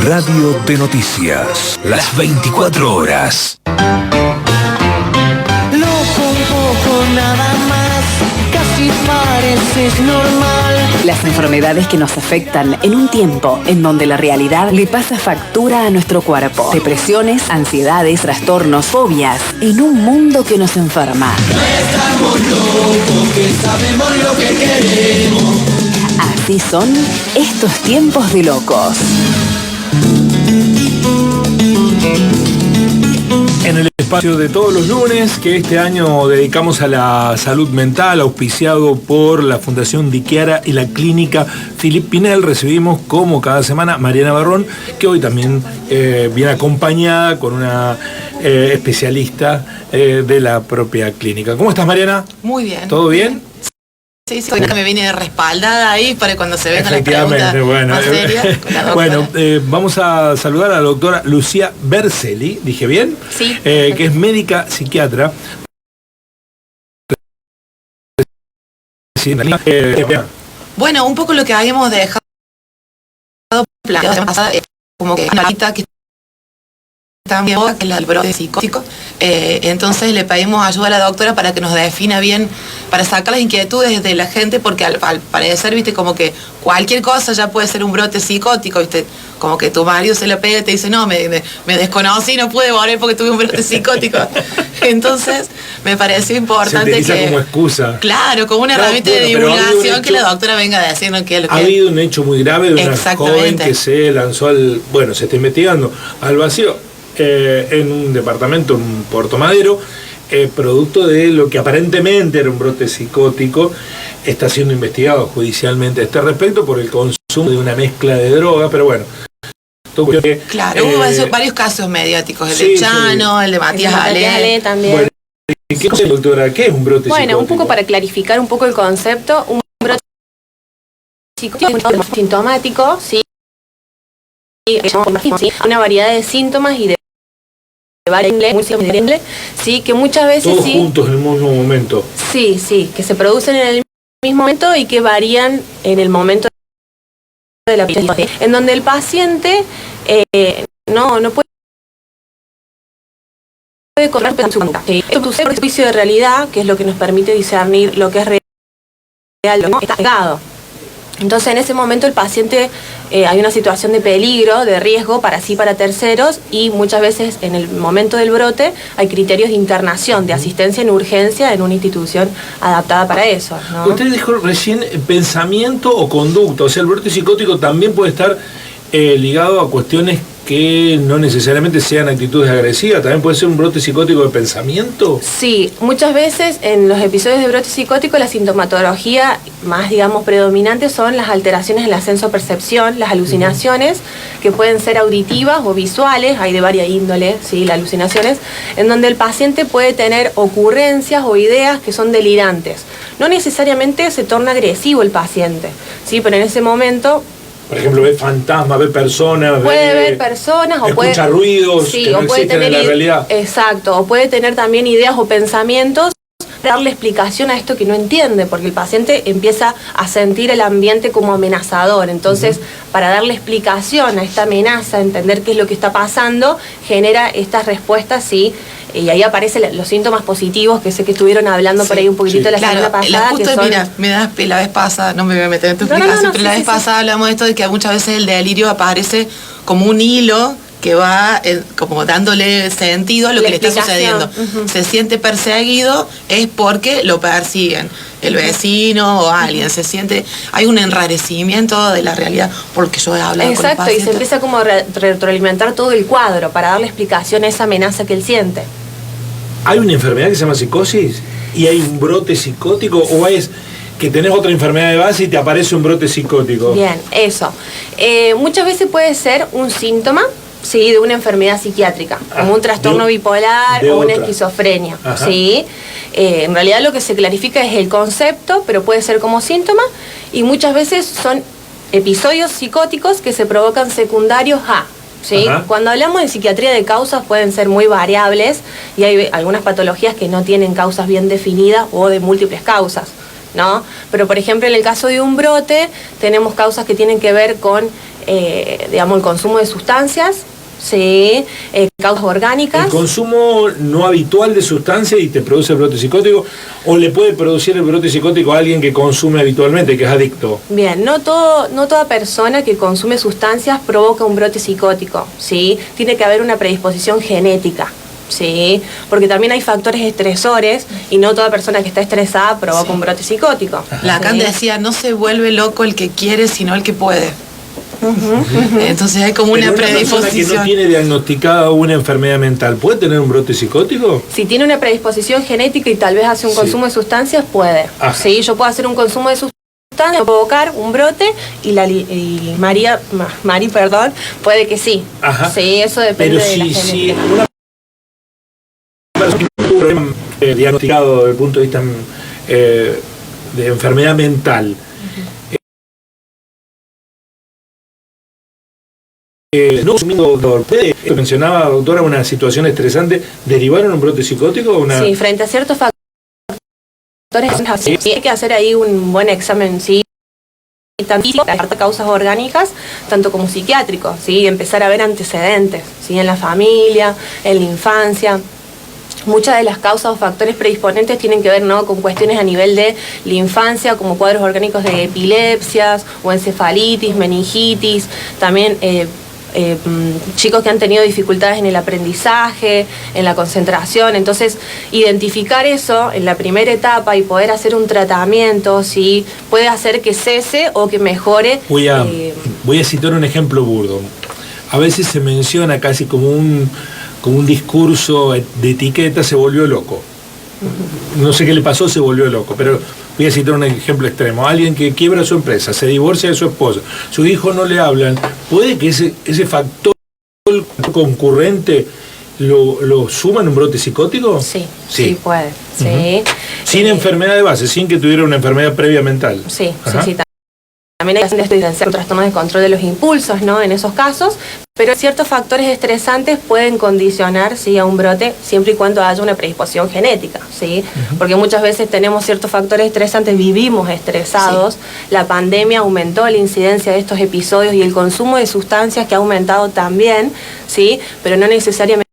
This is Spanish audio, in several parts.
Radio de Noticias, las 24 horas. Loco un poco nada más, casi pareces normal. Las enfermedades que nos afectan en un tiempo en donde la realidad le pasa factura a nuestro cuerpo. Depresiones, ansiedades, trastornos, fobias, en un mundo que nos enferma. No estamos locos, que sabemos lo que queremos. Así son estos tiempos de locos. En el espacio de todos los lunes, que este año dedicamos a la salud mental, auspiciado por la Fundación Diquiara y la Clínica Philippe Pinel, recibimos como cada semana Mariana Barrón, que hoy también viene acompañada con una especialista de la propia clínica. ¿Cómo estás, Mariana? Muy bien. ¿Todo bien? Sí, me viene respaldada ahí para cuando se vengan las preguntas más serias con la doctora. Bueno, vamos a saludar a la doctora Lucía Berzelli, ¿dije bien? Sí. Que es médica psiquiatra. Bueno, un poco lo que habíamos dejado planteado como que una cita que también que es la del brote psicótico. Entonces le pedimos ayuda a la doctora para que nos defina bien, para sacar las inquietudes de la gente, porque al parecer, viste, como que cualquier cosa ya puede ser un brote psicótico, viste, como que tu marido se le pega y te dice, no, me desconocí, no pude volver porque tuve un brote psicótico. Entonces me pareció importante se utiliza como excusa. Claro, como una herramienta de divulgación, que la doctora venga a decirnos qué es lo que... Ha habido un hecho muy grave de una joven que se lanzó se está investigando, al vacío. En un departamento en Puerto Madero, producto de lo que aparentemente era un brote psicótico. Está siendo investigado judicialmente a este respecto por el consumo de una mezcla de drogas, pero bueno. Claro, hubo varios casos mediáticos, el de Chano, el de Matías Ale también. Bueno, ¿qué cosa, doctora? ¿Qué es un brote psicótico? Bueno, un poco para clarificar un poco el concepto, un brote psicótico es sintomático, ¿sí? Una variedad de síntomas y de sí, que muchas veces todos juntos en el mismo momento. Sí, que se producen en el mismo momento y que varían en el momento de la epidemia, en donde el paciente no puede correr con su conducta. Esto es un juicio de realidad, que es lo que nos permite discernir lo que es real, lo que está negado. Entonces en ese momento el paciente hay una situación de peligro, de riesgo para sí, para terceros, y muchas veces en el momento del brote hay criterios de internación, de asistencia en urgencia en una institución adaptada para eso, ¿no? Usted dijo recién pensamiento o conducta, o sea, el brote psicótico también puede estar ligado a cuestiones que no necesariamente sean actitudes agresivas, también puede ser un brote psicótico de pensamiento. Sí, muchas veces en los episodios de brote psicótico la sintomatología más, digamos, predominante son las alteraciones en la sensopercepción, las alucinaciones, que pueden ser auditivas o visuales, hay de varias índoles, ¿sí? Las alucinaciones, en donde el paciente puede tener ocurrencias o ideas que son delirantes. No necesariamente se torna agresivo el paciente, ¿sí? Pero en ese momento... Por ejemplo, ve fantasmas, ve personas. Puede ver personas o puede... Escucha ruidos que no existen en la realidad. Exacto, o puede tener también ideas o pensamientos, darle explicación a esto que no entiende, porque el paciente empieza a sentir el ambiente como amenazador. Entonces, para darle explicación a esta amenaza, entender qué es lo que está pasando, genera estas respuestas, sí. Y ahí aparecen los síntomas positivos, que sé que estuvieron hablando por ahí un poquitito la semana pasada. Justo, que son... Mira, la vez pasada, no me voy a meter en tu explicación, pero la vez pasada hablamos de esto, de que muchas veces el delirio aparece como un hilo que va como dándole sentido a lo que le está sucediendo. Se siente perseguido, es porque lo persiguen el vecino o alguien, hay un enrarecimiento de la realidad, porque yo he hablado con el paciente. Exacto, y se empieza como a retroalimentar todo el cuadro para darle explicación a esa amenaza que él siente. ¿Hay una enfermedad que se llama psicosis? ¿Y hay un brote psicótico? ¿O es que tenés otra enfermedad de base y te aparece un brote psicótico? Bien, eso. Muchas veces puede ser un síntoma, sí, de una enfermedad psiquiátrica, como un trastorno bipolar o una esquizofrenia, ¿sí? En realidad lo que se clarifica es el concepto, pero puede ser como síntoma, y muchas veces son episodios psicóticos que se provocan secundarios a... ¿sí? Cuando hablamos de psiquiatría de causas pueden ser muy variables y hay algunas patologías que no tienen causas bien definidas o de múltiples causas, ¿no? Pero por ejemplo en el caso de un brote tenemos causas que tienen que ver con digamos, el consumo de sustancias, sí, causas orgánicas. ¿El consumo no habitual de sustancias y te produce el brote psicótico? ¿O le puede producir el brote psicótico a alguien que consume habitualmente, que es adicto? Bien, no toda persona que consume sustancias provoca un brote psicótico, ¿sí? Tiene que haber una predisposición genética, ¿sí? Porque también hay factores estresores y no toda persona que está estresada provoca un brote psicótico. Lacan decía, no se vuelve loco el que quiere, sino el que puede. Entonces hay como una predisposición. ¿Una persona que no tiene diagnosticada una enfermedad mental puede tener un brote psicótico? Si tiene una predisposición genética y tal vez hace un consumo de sustancias, puede. Sí, yo puedo hacer un consumo de sustancias, provocar un brote y Mari, perdón, puede que sí. Ajá. Sí, eso depende de la genética. Si una persona tiene un problema diagnosticado desde el punto de vista de enfermedad mental, no consumiendo doctor, ¿puede, mencionaba doctora, una situación estresante, derivar en un brote psicótico? Sí, frente a ciertos factores, sí, hay que hacer ahí un buen examen, sí, tanto de causas orgánicas, tanto como psiquiátricos, sí, empezar a ver antecedentes, sí, en la familia, en la infancia. Muchas de las causas o factores predisponentes tienen que ver, ¿no?, con cuestiones a nivel de la infancia, como cuadros orgánicos de epilepsias o encefalitis, meningitis, también chicos que han tenido dificultades en el aprendizaje, en la concentración. Entonces, identificar eso en la primera etapa y poder hacer un tratamiento, ¿sí?, puede hacer que cese o que mejore. Voy a citar un ejemplo burdo. A veces se menciona casi como un discurso de etiqueta, se volvió loco. No sé qué le pasó, se volvió loco, pero voy a citar un ejemplo extremo. Alguien que quiebra su empresa, se divorcia de su esposo, sus hijos no le hablan, ¿puede que ese factor concurrente lo suma en un brote psicótico? Sí puede. Sí. Sin enfermedad de base, sin que tuviera una enfermedad previa mental. Sí. También hay que diferenciar trastornos de control de los impulsos, ¿no?, en esos casos, pero ciertos factores estresantes pueden condicionar, ¿sí?, a un brote siempre y cuando haya una predisposición genética, ¿sí? Porque muchas veces tenemos ciertos factores estresantes, vivimos estresados, la pandemia aumentó la incidencia de estos episodios y el consumo de sustancias que ha aumentado también, ¿sí?, pero no necesariamente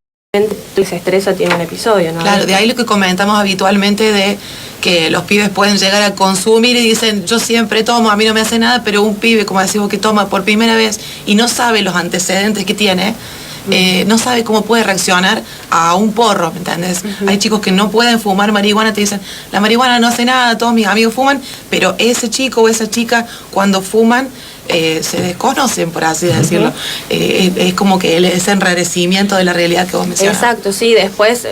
que se estresa tiene un episodio, ¿no? Claro, de ahí lo que comentamos habitualmente de que los pibes pueden llegar a consumir y dicen, yo siempre tomo, a mí no me hace nada, pero un pibe, como decimos, que toma por primera vez y no sabe los antecedentes que tiene, no sabe cómo puede reaccionar a un porro, ¿me entiendes? Hay chicos que no pueden fumar marihuana, te dicen, la marihuana no hace nada, todos mis amigos fuman, pero ese chico o esa chica, cuando fuman, se desconocen, por así decirlo. Es como que ese enrarecimiento de la realidad que vos mencionás. Exacto, sí. Después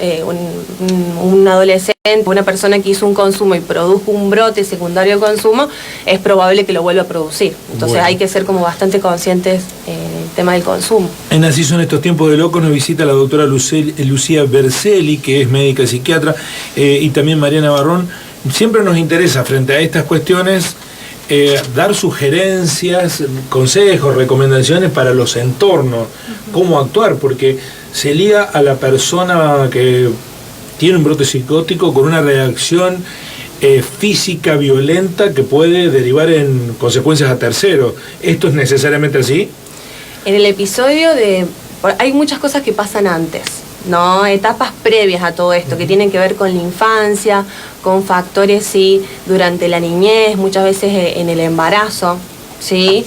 un adolescente, una persona que hizo un consumo y produjo un brote secundario de consumo, es probable que lo vuelva a producir. Entonces hay que ser como bastante conscientes del tema del consumo. En Así son estos tiempos de locos nos visita la doctora Lucía Berzelli, que es médica psiquiatra, y también Mariana Barrón. Siempre nos interesa frente a estas cuestiones dar sugerencias, consejos, recomendaciones para los entornos, cómo actuar, porque se liga a la persona que tiene un brote psicótico con una reacción física violenta que puede derivar en consecuencias a terceros. ¿Esto es necesariamente así? En el episodio hay muchas cosas que pasan antes, ¿no? Etapas previas a todo esto, que tienen que ver con la infancia, con factores, sí, durante la niñez, muchas veces en el embarazo, ¿sí?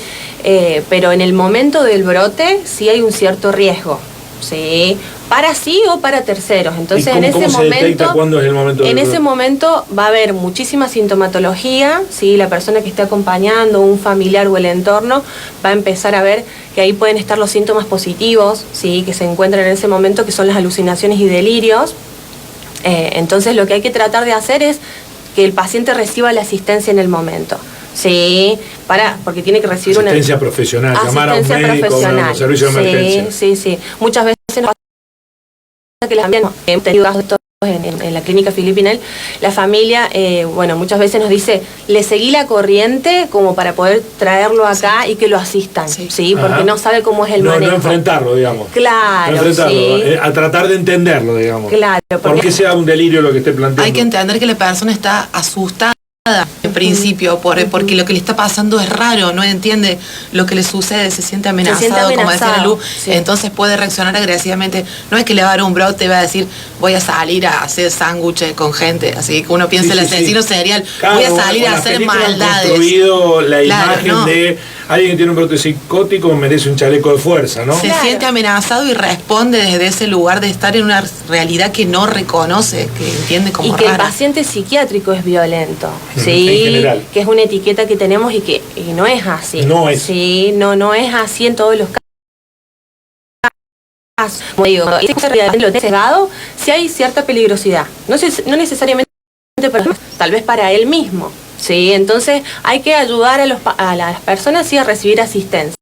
Pero en el momento del brote sí hay un cierto riesgo, ¿sí?, para sí o para terceros. Entonces, ¿cómo se detecta cuándo es el momento del brote? Ese momento va a haber muchísima sintomatología, ¿sí? La persona que esté acompañando, un familiar o el entorno, va a empezar a ver que ahí pueden estar los síntomas positivos, ¿sí?, que se encuentran en ese momento, que son las alucinaciones y delirios. Entonces, lo que hay que tratar de hacer es que el paciente reciba la asistencia en el momento. Sí, porque tiene que recibir asistencia profesional, llamar a un médico, un servicio de emergencia. Sí. Muchas veces nos pasa que hemos tenido casos en la clínica Philippe Pinel, la familia, muchas veces nos dice, le seguí la corriente como para poder traerlo acá y que lo asistan, ¿sí? Porque no sabe cómo es el manejo. No enfrentarlo, digamos. Claro, a tratar de entenderlo, digamos. Claro. Porque sea un delirio lo que esté planteando. Hay que entender que la persona está asustada en principio, porque lo que le está pasando es raro, no entiende lo que le sucede, se siente amenazado, como decía Lu, sí. Entonces puede reaccionar agresivamente. No es que le va a dar un brote y va a decir, voy a salir a hacer sándwiches con gente, así que uno piensa el asesino serial, claro, voy a salir a hacer maldades. Han construido la imagen de alguien que tiene un brote psicótico merece un chaleco de fuerza, ¿no? Se siente amenazado y responde desde ese lugar de estar en una realidad que no reconoce, que entiende como rara. Y que el rara. Paciente psiquiátrico es violento. Sí, que es una etiqueta que tenemos y no es así. No es. Sí, no es así en todos los casos. Como digo, lo sesgado, si hay cierta peligrosidad. No necesariamente, pero tal vez para él mismo. Sí, entonces hay que ayudar a las personas a recibir asistencia.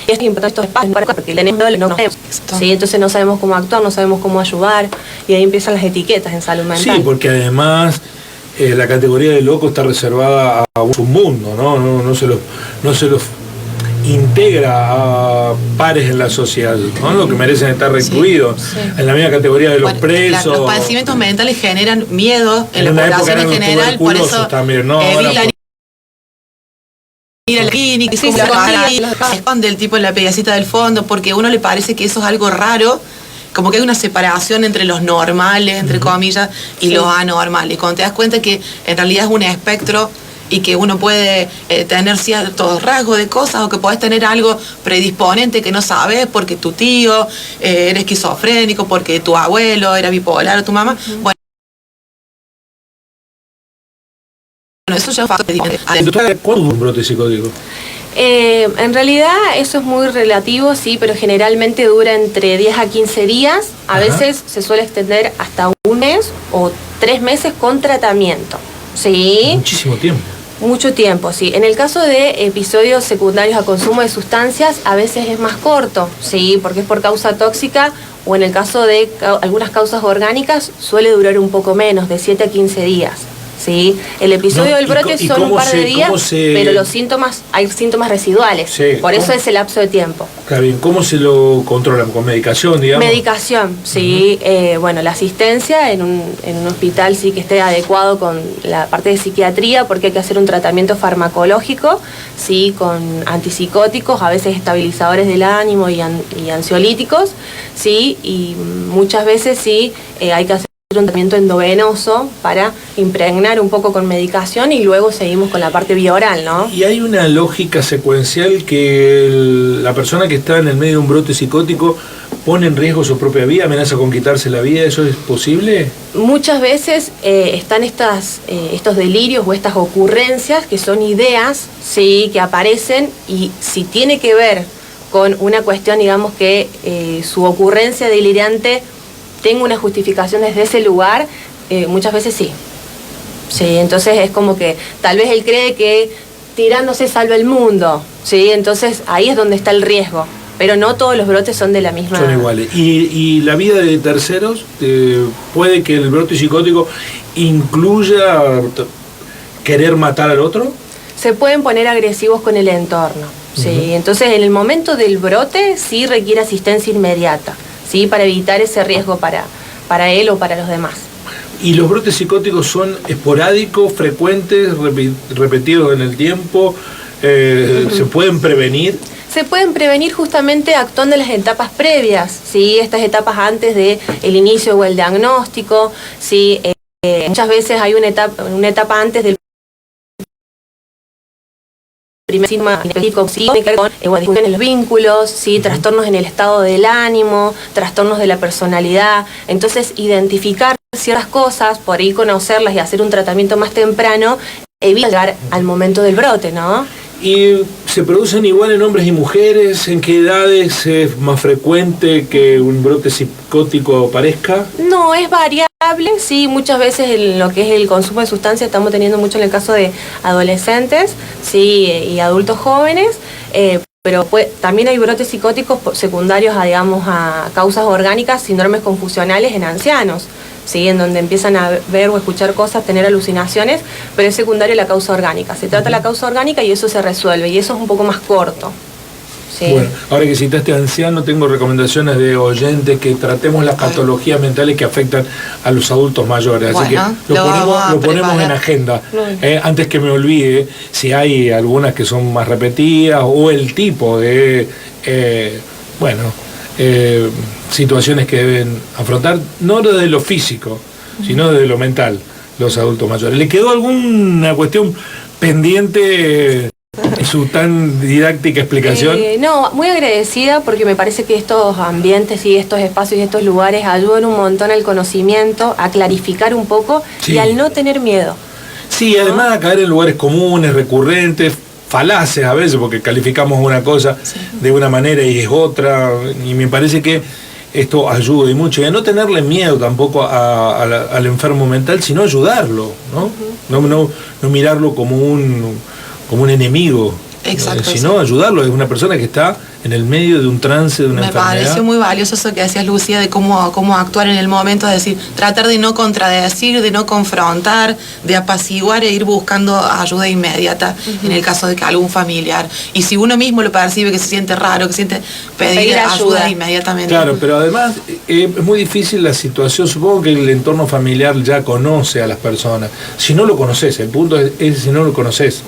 Y es importante estos espacios porque tenemos no sabemos. Sí, entonces no sabemos cómo actuar, no sabemos cómo ayudar y ahí empiezan las etiquetas en salud mental. Sí, porque además la categoría de loco está reservada a un mundo, ¿no? No se los integra a pares en la sociedad, ¿no? Lo que merecen estar recluidos en la misma categoría de los presos. Los padecimientos mentales generan miedo en la población en general, por eso también, ¿no? evitan ir a la clínica, se esconde el tipo en la pediacita del fondo, porque a uno le parece que eso es algo raro, como que hay una separación entre los normales, entre comillas, y los anormales. Y cuando te das cuenta que en realidad es un espectro y que uno puede tener ciertos rasgos de cosas o que podés tener algo predisponente que no sabes porque tu tío era esquizofrénico, porque tu abuelo era bipolar o tu mamá. Bueno, eso ya es ¿Cuándo un brote psicótico? En realidad eso es muy relativo, sí, pero generalmente dura entre 10 a 15 días. A veces se suele extender hasta un mes o 3 meses con tratamiento. ¿Sí? Muchísimo tiempo. Mucho tiempo, sí. En el caso de episodios secundarios a consumo de sustancias, a veces es más corto, sí, porque es por causa tóxica, o en el caso de algunas causas orgánicas, suele durar un poco menos, de 7 a 15 días. ¿Sí? El episodio del brote son un par de días, pero los síntomas, hay síntomas residuales. Sí, por eso ese lapso de tiempo. Está bien. ¿Cómo se lo controlan? ¿Con medicación, digamos? Medicación, sí. Bueno, la asistencia en un hospital sí que esté adecuado con la parte de psiquiatría, porque hay que hacer un tratamiento farmacológico, sí, con antipsicóticos, a veces estabilizadores del ánimo y ansiolíticos, sí, y muchas veces sí hay que hacer un tratamiento endovenoso para impregnar un poco con medicación y luego seguimos con la parte bioral, ¿no? Y hay una lógica secuencial que la persona que está en el medio de un brote psicótico pone en riesgo su propia vida, amenaza con quitarse la vida. ¿Eso es posible? Muchas veces están estos delirios o estas ocurrencias que son ideas, sí, que aparecen, y si tiene que ver con una cuestión, digamos que su ocurrencia delirante tengo una justificación desde ese lugar, muchas veces sí. Sí, entonces es como que tal vez él cree que tirándose salva el mundo, ¿sí? Entonces ahí es donde está el riesgo, pero no todos los brotes son de la misma... Son iguales. ¿Y la vida de terceros? ¿Puede que el brote psicótico incluya querer matar al otro? Se pueden poner agresivos con el entorno, ¿sí? Entonces en el momento del brote sí requiere asistencia inmediata, ¿sí? Para evitar ese riesgo para él o para los demás. ¿Y los brotes psicóticos son esporádicos, frecuentes, repetidos en el tiempo? ¿Se pueden prevenir? Se pueden prevenir justamente actuando en las etapas previas, ¿sí? Estas etapas antes del inicio o el diagnóstico, ¿sí? Muchas veces hay una etapa antes del primer síntoma específico, sí, con disfunción en los vínculos, ¿sí? Trastornos en el estado del ánimo, trastornos de la personalidad. Entonces, identificar ciertas cosas, por ahí conocerlas y hacer un tratamiento más temprano, evita llegar al momento del brote, ¿no? ¿Y se producen igual en hombres y mujeres? ¿En qué edades es más frecuente que un brote psicótico aparezca? No, es variable, sí, muchas veces en lo que es el consumo de sustancias estamos teniendo mucho en el caso de adolescentes, sí, y adultos jóvenes, pero también hay brotes psicóticos secundarios a causas orgánicas, síndromes confusionales en ancianos, ¿sí? En donde empiezan a ver o escuchar cosas, tener alucinaciones, pero es secundario la causa orgánica. Se trata la causa orgánica y eso se resuelve, y eso es un poco más corto. ¿sí? Bueno, ahora que citaste anciano, tengo recomendaciones de oyentes que tratemos las patologías mentales que afectan a los adultos mayores. Así Bueno, que lo ponemos en agenda. Antes que me olvide, si hay algunas que son más repetidas o el tipo de, situaciones que deben afrontar, no desde lo físico, sino desde lo mental, los adultos mayores. ¿Le quedó alguna cuestión pendiente en su tan didáctica explicación? No, muy agradecida porque me parece que estos ambientes y estos espacios y estos lugares ayudan un montón al conocimiento, a clarificar un poco y al no tener miedo. Sí, además a caer en lugares comunes, recurrentes, falaces a veces, porque calificamos una cosa de una manera y es otra, y me parece que esto ayuda y mucho, y a no tenerle miedo tampoco al enfermo mental, sino ayudarlo, ¿no? No mirarlo como un enemigo, sino ayudarlo. Es una persona que está en el medio de un trance, de una enfermedad. Me pareció muy valioso eso que decías, Lucía, de cómo actuar en el momento, es decir, tratar de no contradecir, de no confrontar, de apaciguar e ir buscando ayuda inmediata en el caso de que algún familiar. Y si uno mismo lo percibe que se siente raro, que siente pedir ayuda inmediatamente. Claro, pero además es muy difícil la situación. Supongo que el entorno familiar ya conoce a las personas. Si no lo conoces, el punto es si no lo conoces,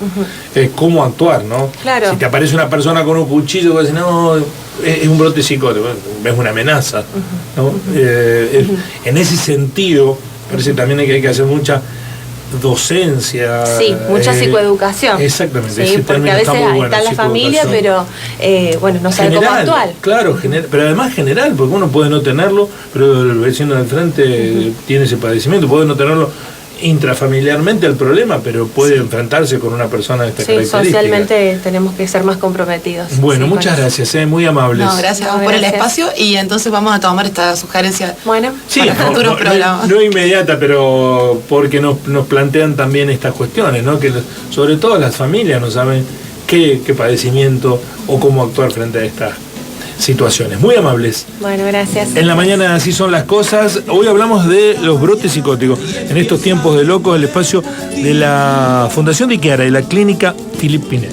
es cómo actuar, ¿no? Claro. Si te aparece una persona con un cuchillo, vas a decir, no, es un brote psicótico, es una amenaza, ¿no? En ese sentido, parece que también hay que hacer mucha docencia. Sí, mucha psicoeducación. Exactamente. Sí, porque a veces está la familia, pero no sabe cómo actuar. Claro, pero además general, porque uno puede no tenerlo, pero el vecino del frente tiene ese padecimiento, puede no tenerlo intrafamiliarmente el problema, pero puede enfrentarse con una persona de esta característica. Socialmente tenemos que ser más comprometidos. Bueno, muchas gracias, muy amables. No, gracias por el espacio, y entonces vamos a tomar esta sugerencia para futuros programas. No inmediata, pero porque nos plantean también estas cuestiones, ¿no? Que sobre todo las familias no saben qué padecimiento o cómo actuar frente a estas situaciones. Muy amables. Bueno, gracias. En la mañana así son las cosas. Hoy hablamos de los brotes psicóticos. En estos tiempos de locos, el espacio de la Fundación Diqueara y la Clínica Philippe Pinel.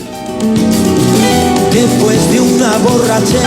Después de una borrachera.